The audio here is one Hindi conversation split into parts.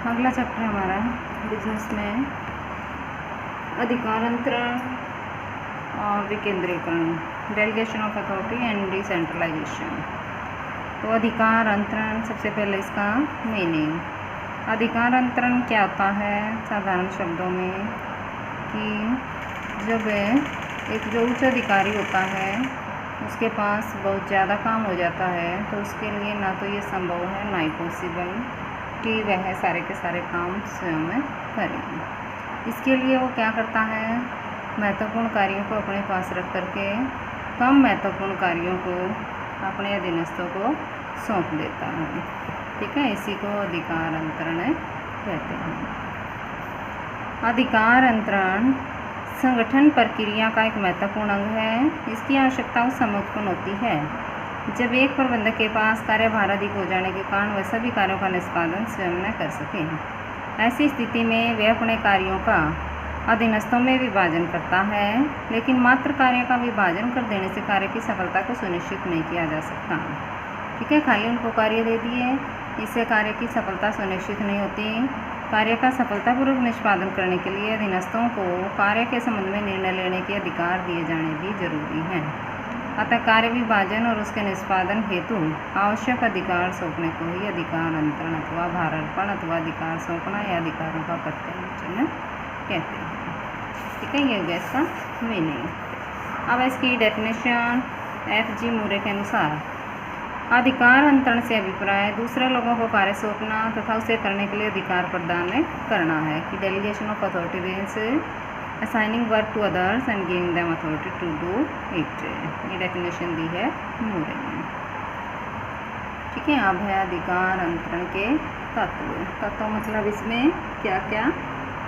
अगला चैप्टर हमारा बिजनेस में अधिकार अंतरण और विकेंद्रीकरण, delegation of authority and decentralisation. तो अधिकार अंतरण, सबसे पहले इसका मीनिंग। अधिकार अंतरण क्या होता है साधारण शब्दों में कि जब एक जो उच्च अधिकारी होता है उसके पास बहुत ज़्यादा काम हो जाता है तो उसके लिए ना तो ये संभव है ना ही पॉसिबल कि वह सारे के सारे काम स्वयं करें। इसके लिए वो क्या करता है, महत्वपूर्ण कार्यों को अपने पास रख करके कम महत्वपूर्ण कार्यों को अपने अधीनस्थों को सौंप देता है। ठीक है, इसी को अधिकार अंतरण कहते हैं। अधिकार अंतरण संगठन प्रक्रिया का एक महत्वपूर्ण अंग है। इसकी आवश्यकता उस समय उत्पन्न होती है जब एक प्रबंधक के पास कार्यभार अधिक हो जाने के कारण वह सभी कार्यों का निष्पादन स्वयं न कर सके। ऐसी स्थिति में वह अपने कार्यों का अधीनस्थों में विभाजन करता है, लेकिन मात्र कार्य का विभाजन कर देने से कार्य की सफलता को सुनिश्चित नहीं किया जा सकता। ठीक है, खाली उनको कार्य दे दिए, इससे कार्य की सफलता सुनिश्चित नहीं होती। कार्य का सफलतापूर्वक निष्पादन करने के लिए अधीनस्थों को कार्य के संबंध में निर्णय लेने के अधिकार दिए जाने भी जरूरी हैं। अतः कार्य विभाजन और उसके निष्पादन हेतु आवश्यक अधिकार सौंपने को ही अधिकार अंतरण अथवा भारार्पण अथवा अधिकार सौंपना या अधिकारों का प्रत्यायोजन कहते हैं। ठीक है, ये हो गया इसका मीनिंग। अब इसकी डेफिनेशन F.G. मूरे के अनुसार अधिकार अंतरण से अभिप्राय दूसरे लोगों को कार्य सौंपना तथा उसे करने के लिए अधिकार प्रदान करना है कि delegation of authority means assigning work to others and giving them authority to do it. ये डेफिनेशन दी है मूरे ने। ठीक है, अब है अधिकार अंतरण के तत्व मतलब इसमें क्या क्या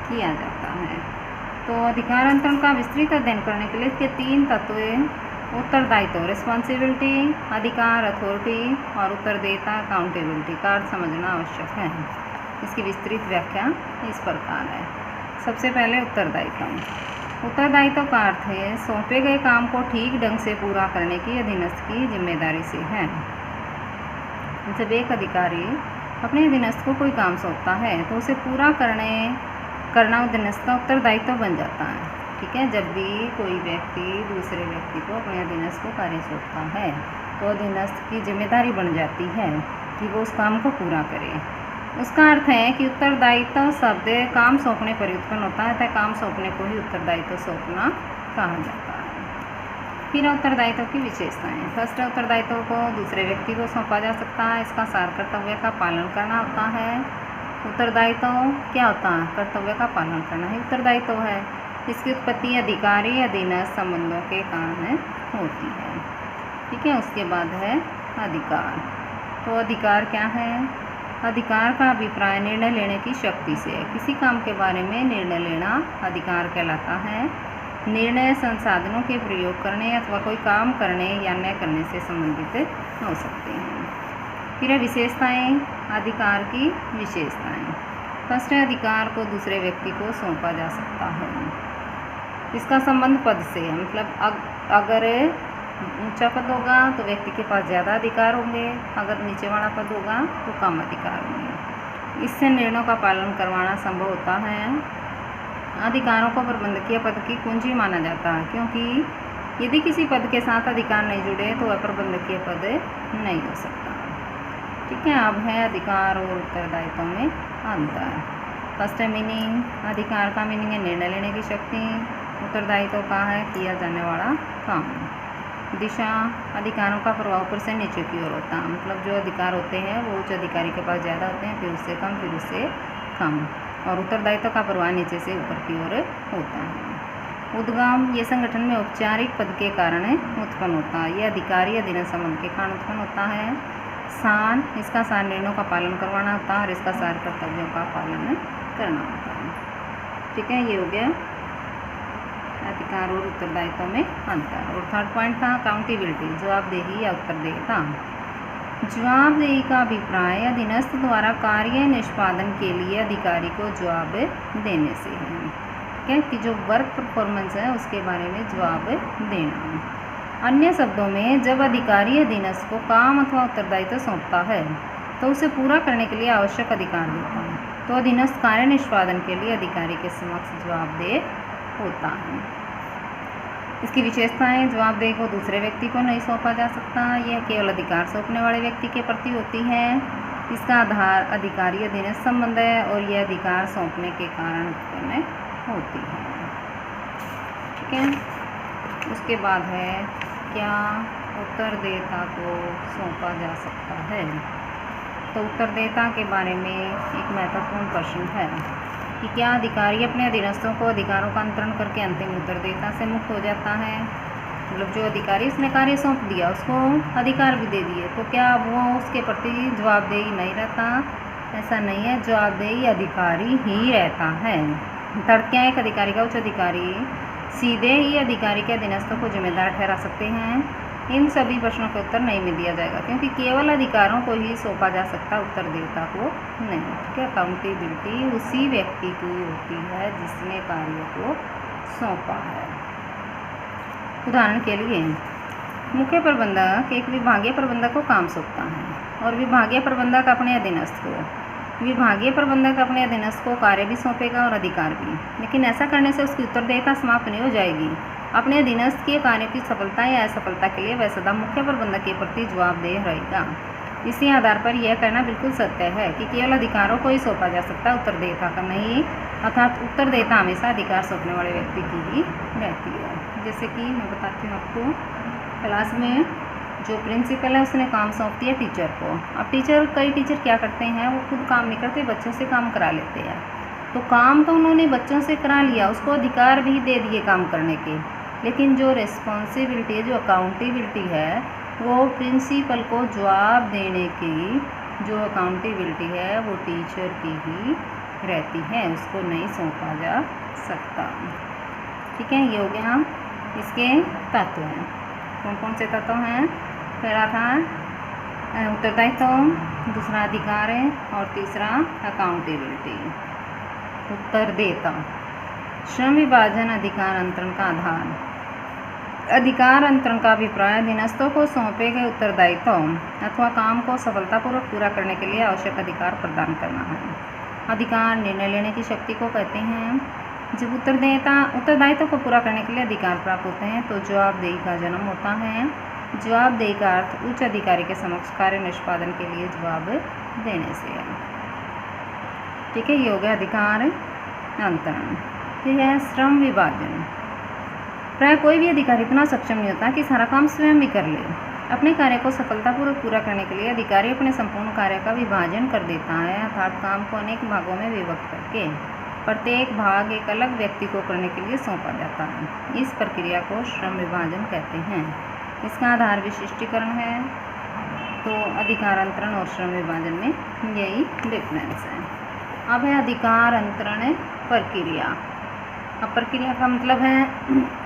किया जाता है। तो अधिकार अंतरण का विस्तृत अध्ययन करने के लिए इसके 3 तत्व उत्तरदायित्व रिस्पॉन्सिबिलिटी, अधिकार अथॉरिटी और उत्तरदेयता अकाउंटेबिलिटी का अर्थ समझना आवश्यक है। इसकी विस्तृत व्याख्या इस प्रकार है। सबसे पहले उत्तरदायित्व। उत्तरदायित्व का अर्थ है सौंपे गए काम को ठीक ढंग से पूरा करने की अधीनस्थ की जिम्मेदारी से है। जब एक अधिकारी अपने अधीनस्थ को कोई काम सौंपता है तो उसे पूरा करना अधीनस्थ का उत्तरदायित्व बन जाता है। ठीक है, जब भी कोई व्यक्ति दूसरे व्यक्ति को अपने अधीनस्थ को कार्य सौंपता है तो अधीनस्थ की जिम्मेदारी बन जाती है कि वो उस काम को पूरा करे। उसका अर्थ है कि उत्तरदायित्व शब्द काम सौंपने पर उत्पन्न होता है, तथा काम सौंपने को ही उत्तरदायित्व सौंपना कहा जाता है। फिर उत्तरदायित्व की विशेषताएं। फर्स्ट, उत्तरदायित्व को दूसरे व्यक्ति को सौंपा जा सकता है। इसका सार कर्तव्य का पालन करना होता है। उत्तरदायित्व क्या होता है, कर्तव्य का पालन करना ही उत्तरदायित्व है। इसकी उत्पत्ति अधिकारी अधीनस्थ संबंधों के कारण होती है। ठीक है, उसके बाद है अधिकार। तो अधिकार क्या है? अधिकार का अभिप्राय निर्णय लेने की शक्ति से है। किसी काम के बारे में निर्णय लेना अधिकार कहलाता है। निर्णय संसाधनों के प्रयोग करने अथवा कोई काम करने या न करने से संबंधित हो सकते हैं। फिर विशेषताएं, अधिकार की विशेषताएं। फर्स्ट है, अधिकार को दूसरे व्यक्ति को सौंपा जा सकता है। इसका संबंध पद से है, मतलब अगर ऊंचा पद होगा तो व्यक्ति के पास ज़्यादा अधिकार होंगे, अगर नीचे वाला पद होगा तो कम अधिकार होंगे। इससे निर्णयों का पालन करवाना संभव होता है। अधिकारों को प्रबंधकीय पद की कुंजी माना जाता है, क्योंकि यदि किसी पद के साथ अधिकार नहीं जुड़े तो वह प्रबंधकीय पद नहीं हो सकता। ठीक है, अब है अधिकार और उत्तरदायित्व में अंतर। फर्स्ट है मीनिंग। अधिकार का मीनिंग है निर्णय लेने की शक्ति। उत्तरदायित्व का है किया जाने वाला काम। दिशा, अधिकारों का प्रभाव ऊपर से नीचे की ओर होता है, मतलब जो अधिकार होते हैं वो उच्च अधिकारी के पास ज़्यादा होते हैं, फिर उससे कम, फिर उससे कम। और उत्तरदायित्व का प्रभाव नीचे से ऊपर की ओर होता है। उद्गम, ये संगठन में औपचारिक पद के कारण उत्पन्न होता है। ये अधिकारी अधीनस्थ संबंध के कारण उत्पन्न होता है। सार, इसका सार निर्णयों का पालन करवाना होता है और इसका सार कर्तव्यों का पालन करना होता है। ठीक है, ये हो गया अधिकार और उत्तरदायित्व में अंतर। और थर्ड पॉइंट था अकाउंटेबिलिटी, जवाबदेही या उत्तरदेयता। जवाबदेही का अभिप्राय अधीनस्थ द्वारा कार्य निष्पादन के लिए अधिकारी को जवाब देने से है। ठीक है, कि जो वर्क परफॉर्मेंस है उसके बारे में जवाब देना। अन्य शब्दों में, जब अधिकारी अधीनस्थ को काम अथवा उत्तरदायित्व सौंपता है तो उसे पूरा करने के लिए आवश्यक अधिकार देता है। तो अधीनस्थ कार्य निष्पादन के लिए अधिकारी के समक्ष जवाबदेह होता है। इसकी विशेषताएं: जवाबदेही को दूसरे व्यक्ति को नहीं सौंपा जा सकता, यह केवल अधिकार सौंपने वाले व्यक्ति के प्रति होती है। इसका आधार अधिकारी अधीनस्थ संबंध है और यह अधिकार सौंपने के कारण उत्पन्न होती है। ठीक है, उसके बाद है क्या उत्तरदाता को सौंपा जा सकता है। तो उत्तरदाता के बारे में एक महत्वपूर्ण प्रश्न है कि क्या अधिकारी अपने अधीनस्थों को अधिकारों का अंतरण करके अंतिम उत्तरदाता से मुक्त हो जाता है। मतलब जो अधिकारी उसने कार्य सौंप दिया उसको अधिकार भी दे दिए, तो क्या वो उसके प्रति जवाबदेही नहीं रहता। ऐसा नहीं है, जवाबदेही अधिकारी ही रहता है। तर्क क्या है? एक अधिकारी का उच्च अधिकारी सीधे ही अधिकारी के अधीनस्थों को जिम्मेदार ठहरा सकते हैं। इन सभी प्रश्नों का उत्तर नहीं में दिया जाएगा, क्योंकि केवल अधिकारों को ही सौंपा जा सकता, उत्तरदाता को नहीं। ठीक है, अकाउंटेबिलिटी उसी व्यक्ति की होती है जिसने कार्य को सौंपा है। उदाहरण के लिए मुख्य प्रबंधक एक विभागीय प्रबंधक को काम सौंपता है और विभागीय प्रबंधक अपने अधीनस्थ को कार्य भी सौंपेगा और अधिकार भी। लेकिन ऐसा करने से उसकी उत्तरदायिता समाप्त नहीं हो जाएगी। अपने अधीनस्थ के कार्य की सफलता या असफलता के लिए वह सदा मुख्य प्रबंधक के प्रति जवाबदेह रहेगा। इसी आधार पर यह कहना बिल्कुल सत्य है कि केवल अधिकारों को ही सौंपा जा सकता है, उत्तरदायिता का नहीं। अर्थात उत्तरदायिता हमेशा अधिकार सौंपने वाले व्यक्ति की ही रहती है। जैसे कि मैं बताती हूँ आपको, क्लास में जो प्रिंसिपल है उसने काम सौंप दिया टीचर को। अब कई टीचर क्या करते हैं, वो खुद काम नहीं करते, बच्चों से काम करा लेते हैं। तो काम तो उन्होंने बच्चों से करा लिया, उसको अधिकार भी दे दिए काम करने के, लेकिन जो रिस्पॉन्सिबिलिटी है, जो अकाउंटेबिलिटी है, वो प्रिंसिपल को जवाब देने की जो अकाउंटेबिलिटी है वो टीचर की ही रहती है, उसको नहीं सौंपा जा सकता। ठीक है, ये हो गया इसके तत्व हैं। कौन कौन से तत्व हैं? पहला था उत्तरदायित्व, दूसरा अधिकार है और तीसरा अकाउंटेबिलिटी। उत्तरदाता, श्रम विभाजन अधिकार अंतरण का आधार। अधिकार अंतरण का अभिप्राय अधीनस्थों को सौंपे गए उत्तरदायित्व अथवा काम को सफलतापूर्वक पूरा करने के लिए आवश्यक अधिकार प्रदान करना है। अधिकार निर्णय लेने की शक्ति को कहते हैं। जब उत्तरदायित्व को पूरा करने के लिए अधिकार प्राप्त होते हैं तो जवाबदेही का जन्म होता है। जवाबदेही का अर्थ उच्च अधिकारी के समक्ष कार्य निष्पादन के लिए जवाब देने से है। ठीक है, ये हो गया अधिकार अंतरण। ठीक है, श्रम विभाजन। प्राय कोई भी अधिकारी इतना सक्षम नहीं होता कि सारा काम स्वयं भी कर ले। अपने कार्य को सफलतापूर्वक पूरा करने के लिए अधिकारी अपने संपूर्ण कार्य का विभाजन कर देता है, अर्थात काम को अनेक भागों में विभक्त करके प्रत्येक भाग एक अलग व्यक्ति को करने के लिए सौंपा जाता है। इस प्रक्रिया को श्रम विभाजन कहते हैं। इसका आधार विशिष्टीकरण है। तो अधिकार अंतरण और श्रम विभाजन में यही डिफरेंस है। अब है अधिकार अंतरण प्रक्रिया। अब प्रक्रिया का मतलब है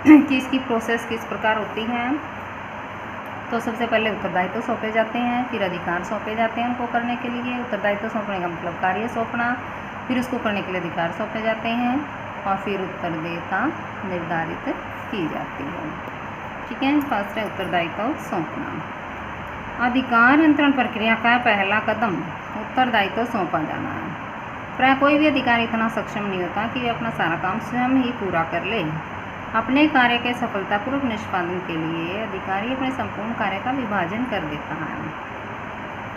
कि इसकी प्रोसेस किस प्रकार होती है। तो सबसे पहले उत्तरदायित्व सौंपे जाते हैं, फिर अधिकार सौंपे जाते हैं उनको करने के लिए। उत्तरदायित्व सौंपने का मतलब कार्य सौंपना, फिर उसको करने के लिए अधिकार सौंपे जाते हैं और फिर उत्तरदायिता निर्धारित की जाती है। ठीक है, फर्स्ट है उत्तरदायित्व सौंपना। अधिकार अंतरण प्रक्रिया का पहला कदम उत्तरदायित्व सौंपा जाना है। प्राय कोई भी अधिकारी इतना सक्षम नहीं होता कि वे अपना सारा काम स्वयं ही पूरा कर ले। अपने कार्य के सफलतापूर्वक निष्पादन के लिए अधिकारी अपने संपूर्ण कार्य का विभाजन कर देता है।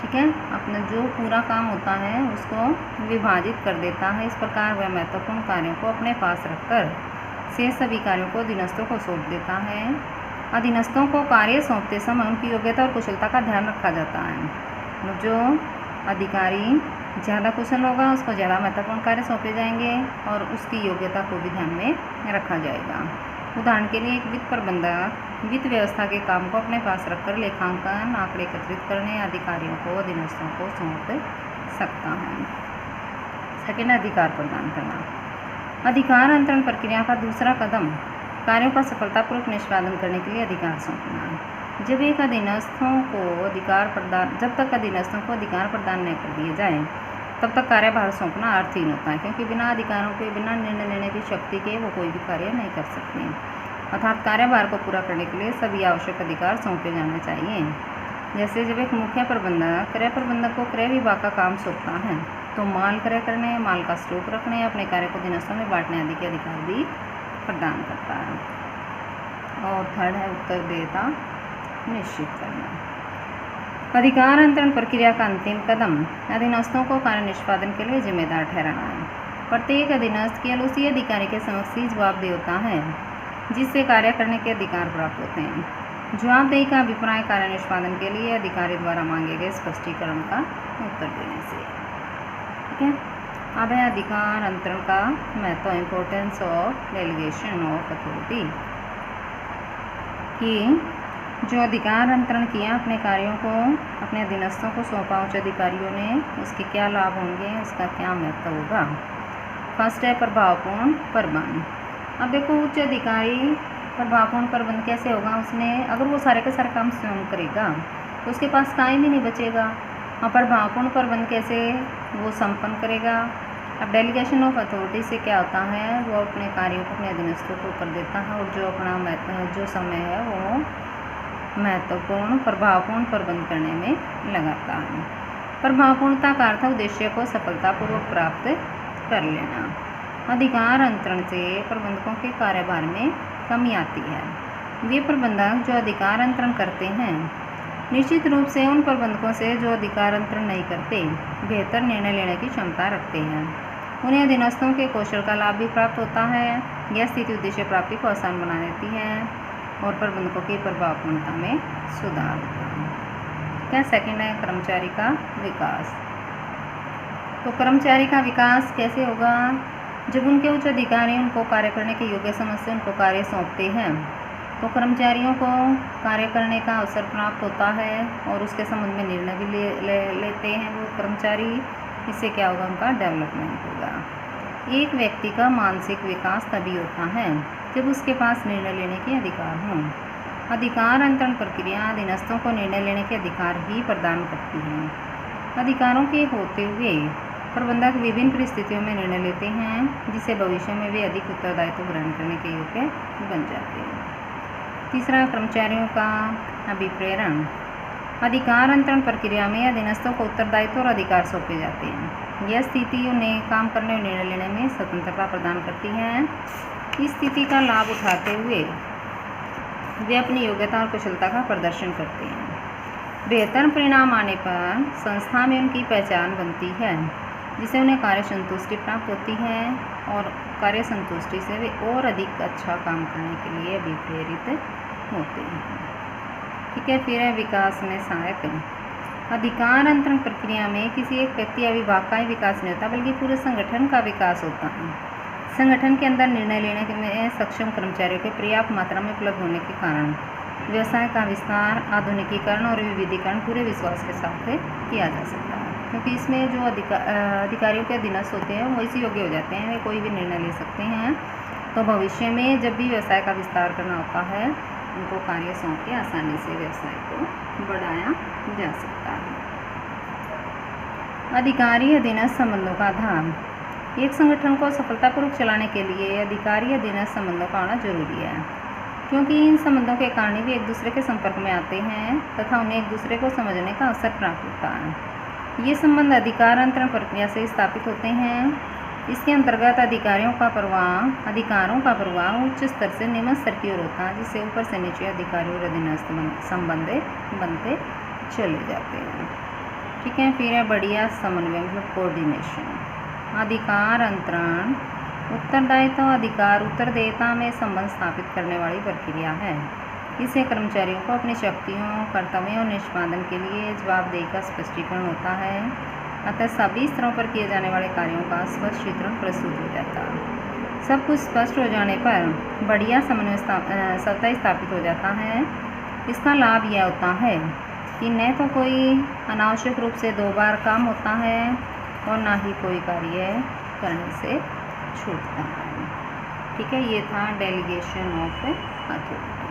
ठीक है, अपना जो पूरा काम होता है उसको विभाजित कर देता है। इस प्रकार वह महत्वपूर्ण कार्यों को अपने पास रखकर शेष सभी कार्यों को अधीनस्थों को सौंप देता है। अधीनस्थों को कार्य सौंपते समय उनकी योग्यता और कुशलता का ध्यान रखा जाता है। जो अधिकारी ज़्यादा कुशल होगा उसको ज़्यादा महत्वपूर्ण कार्य सौंपे जाएंगे और उसकी योग्यता को भी ध्यान में रखा जाएगा। उदाहरण के लिए एक वित्त प्रबंधक वित्त व्यवस्था के काम को अपने पास रखकर लेखांकन आंकड़े एकत्रित करने अधिकारियों को अधीनस्थों को सौंप सकता है। सेकेंड, अधिकार प्रदान करना। अधिकार अंतरण प्रक्रिया का दूसरा कदम कार्यों का सफलतापूर्वक निष्पादन करने के लिए अधिकार सौंपना। जब तक अधीनस्थों को अधिकार प्रदान नहीं कर दिए जाए तब तक कार्यभार सौंपना अर्थहीन होता है, क्योंकि बिना अधिकारों के, बिना निर्णय लेने की शक्ति के वो कोई भी कार्य नहीं कर सकते। अर्थात कार्यभार को पूरा करने के लिए सभी आवश्यक अधिकार सौंपे जाने चाहिए। जैसे जब एक मुख्य प्रबंधक क्रय प्रबंधक को क्रय विभाग का काम सौंपता है तो माल क्रय करने, माल का स्टॉक रखने, अपने कार्य को दिनस्थों में बांटने आदि के अधिकार भी प्रदान करता है। और थर्ड है उत्तरदेयता निश्चित करना। अधिकार अंतरण प्रक्रिया का अंतिम कदम अधीनस्थों को कार्य निष्पादन के लिए जिम्मेदार ठहराना है। प्रत्येक अधीनस्थ केवल उसी अधिकारी के समक्ष ही जवाबदेह होता है जिससे कार्य करने के अधिकार प्राप्त होते हैं। जवाबदेही का अभिप्राय कार्य निष्पादन के लिए अधिकारी द्वारा मांगे गए स्पष्टीकरण का उत्तर देने से। ठीक है, अब है अधिकार अंतरण का महत्व, importance of delegation of authority, कि जो अधिकार अंतरण किया अपने कार्यों को अपने अधीनस्थों को सौंपा उच्च अधिकारियों ने, उसके क्या लाभ होंगे, उसका क्या महत्व होगा। फर्स्ट है प्रभावपूर्ण प्रबंध। अब देखो उच्च अधिकारी प्रभावपूर्ण प्रबंध कैसे होगा, उसने अगर वो सारे के सारे काम स्वयं करेगा तो उसके पास टाइम ही नहीं बचेगा। और प्रभावपूर्ण प्रबंध कैसे वो संपन्न करेगा। अब डेलीगेशन ऑफ अथॉरिटी से क्या होता है, वो अपने कार्यों को अपने अधीनस्थों को कर देता है और जो अपना जो समय है वो महत्वपूर्ण प्रभावपूर्ण प्रबंध करने में लगाता है। प्रभावपूर्णता का अर्थ उद्देश्य को सफलतापूर्वक प्राप्त कर लेना। अधिकार अंतरण से प्रबंधकों के कार्यभार में कमी आती है। वे प्रबंधक जो अधिकार अंतरण करते हैं निश्चित रूप से उन प्रबंधकों से जो अधिकार अंतरण नहीं करते बेहतर निर्णय लेने की क्षमता रखते हैं। उन्हें अधीनस्थों के कौशल का लाभ भी प्राप्त होता है। यह स्थिति उद्देश्य प्राप्ति को आसान बना देती है और प्रबंधकों की प्रभावपूर्णता में सुधार होता है। क्या सेकंड है कर्मचारी का विकास। तो कर्मचारी का विकास कैसे होगा, जब उनके उच्च अधिकारी उनको कार्य करने के योग्य समझ से उनको कार्य सौंपते हैं तो कर्मचारियों को कार्य करने का अवसर प्राप्त होता है और उसके संबंध में निर्णय भी लेते हैं वो कर्मचारी। इससे क्या होगा, उनका डेवलपमेंट होगा। एक व्यक्ति का मानसिक विकास तभी होता है जब उसके पास निर्णय लेने के अधिकार हों। अधिकार अंतरण प्रक्रिया अधीनस्थों को निर्णय लेने के अधिकार ही प्रदान करती है। अधिकारों के होते हुए प्रबंधक विभिन्न परिस्थितियों में निर्णय लेते हैं जिससे भविष्य में वे अधिक उत्तरदायित्व ग्रहण करने के योग्य बन जाते हैं। तीसरा, कर्मचारियों का अभिप्रेरण। अधिकार अंतरण प्रक्रिया में अधीनस्थों को उत्तरदायित्व और अधिकार सौंपे जाते हैं। यह स्थिति उन्हें काम करने और निर्णय लेने में स्वतंत्रता प्रदान करती है। इस स्थिति का लाभ उठाते हुए वे अपनी योग्यता और कुशलता का प्रदर्शन करते हैं। बेहतर परिणाम आने पर संस्था में उनकी पहचान बनती है जिससे उन्हें कार्य संतुष्टि प्राप्त होती है और कार्य संतुष्टि से वे और अधिक अच्छा काम करने के लिए अभिप्रेरित होते हैं। ठीक है, फिर है विकास में सहायक। अधिकार अंतरण प्रक्रिया में किसी एक व्यक्ति या विभाग का ही विकास नहीं होता बल्कि पूरे संगठन का विकास होता है। संगठन के अंदर निर्णय लेने में सक्षम कर्मचारियों के पर्याप्त मात्रा में उपलब्ध होने के कारण व्यवसाय का विस्तार, आधुनिकीकरण और विविधीकरण पूरे विश्वास के साथ किया जा सकता है, क्योंकि इसमें जो अधिकारियों के अधीनस्थ होते हैं वो इसी योग्य हो जाते हैं, वे कोई भी निर्णय ले सकते हैं। तो भविष्य में जब भी व्यवसाय का विस्तार करना होता है उनको कार्य सौंप के आसानी से व्यवसाय को बढ़ाया जा सकता है। अधिकारी अधीनस्थ संबंधों का आधार। एक संगठन को सफलतापूर्वक चलाने के लिए अधिकारी अधीनस्थ संबंधों का होना जरूरी है, क्योंकि इन संबंधों के कारण वे एक दूसरे के संपर्क में आते हैं तथा उन्हें एक दूसरे को समझने का अवसर प्राप्त होता है। ये संबंध अधिकार अंतरण प्रक्रिया से स्थापित होते हैं। इसके अंतर्गत अधिकारों का प्रवाह उच्च स्तर से निम्न स्तर की ओर होता है, जिससे ऊपर से नीचे अधिकारियों और अधीनस्थ संबंध बनते चले जाते हैं। ठीक है, फिर है बढ़िया समन्वय मतलब कोऑर्डिनेशन। अधिकार अंतरण उत्तरदायित्व अधिकार उत्तरदेयता में संबंध स्थापित करने वाली प्रक्रिया है। इससे कर्मचारियों को अपनी शक्तियों, कर्तव्यों और निष्पादन के लिए जवाबदेही का स्पष्टीकरण होता है। अतः सभी स्तरों पर किए जाने वाले कार्यों का स्पष्ट चित्रण प्रस्तुत हो जाता है। सब कुछ स्पष्ट हो जाने पर बढ़िया समन्वय सतह स्थापित हो जाता है। इसका लाभ यह होता है कि न तो कोई अनावश्यक रूप से दो बार काम होता है और ना ही कोई कार्य करने से छूटता है। ठीक है, ये था डेलीगेशन ऑफ अथॉरिटी।